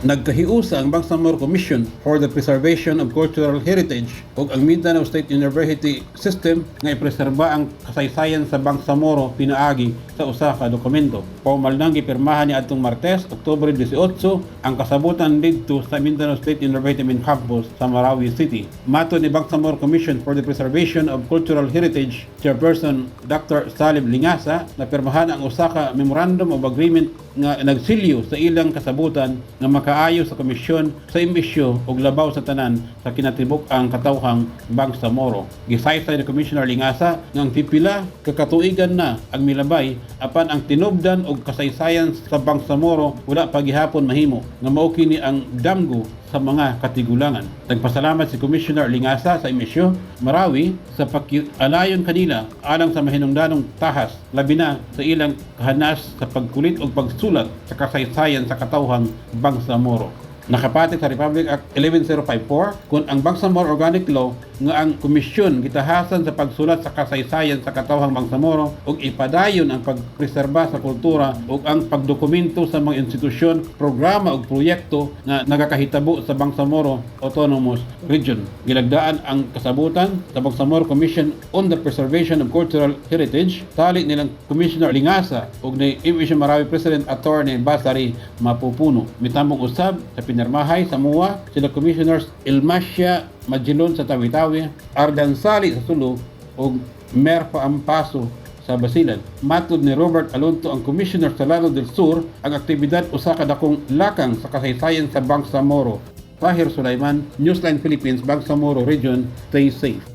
Nagkahiusa ang Bangsamoro Commission for the Preservation of Cultural Heritage ug ang Mindanao State University System nga ipreserba ang kasaysayan sa Bangsamoro pinaagi sa usa ka dokumento. Formal nang gipirmahan ni adtong Martes, Oktubre 18 ang kasabutan didto sa Mindanao State University Main Campus sa Marawi City. Matod ni Bangsamoro Commission for the Preservation of Cultural Heritage Chairperson Dr. Salim Lingasa, napirmahan ang usa ka Memorandum of Agreement nga nagsilyo sa ilang kasabutan nga makaayo sa komisyon sa imbisyo ug labaw sa tanan sa kinatibuk ang katawhang Bangsamoro. Gisaysay ni Commissioner Lingasa nga ang pipila kakatuigan na ang milabay apan ang tinubdan og kasaysayan sa Bangsamoro wala pagihapon mahimo nga mao kini ang damgo sa mga katigulangan. Nagpasalamat si Commissioner Lingasa sa imbisyo Marawi sa pakialayon kanila alang sa mahinungdanong tahas labi na sa ilang kahanas sa pagkulit o pagsulat sa kasaysayan sa katawhang Bangsamoro. Nakapatik sa Republic Act 11054 kung ang Bangsamoro Organic Law nga ang komisyon gitahasan sa pagsulat sa kasaysayan sa katawhang Bangsamoro ug ipadayon ang pagpreserba sa kultura ug ang pagdokumento sa mga institusyon, programa ug proyekto nga nagakahitabo sa Bangsamoro Autonomous Region. Gilagdaan ang kasabutan sa Bangsamoro Commission on the Preservation of Cultural Heritage tali nilang Commissioner Lingasa ug ni MSU Marawi President Attorney Basari Mapupuno. Mitambong usab sa pinirmahay sa MUA sila Commissioners Ilmasya Magilon sa Tawi-Tawi, Ardan Sali sa Sulu ug Mer Paampaso sa Basilan. Matod ni Robert Alonto, ang Commissioner sa Lano del Sur, ang aktibidad usa ka dakong lakang sa kasaysayan sa Bangsamoro. Tahir Sulaiman, Newsline Philippines, Bangsamoro Region. Stay safe.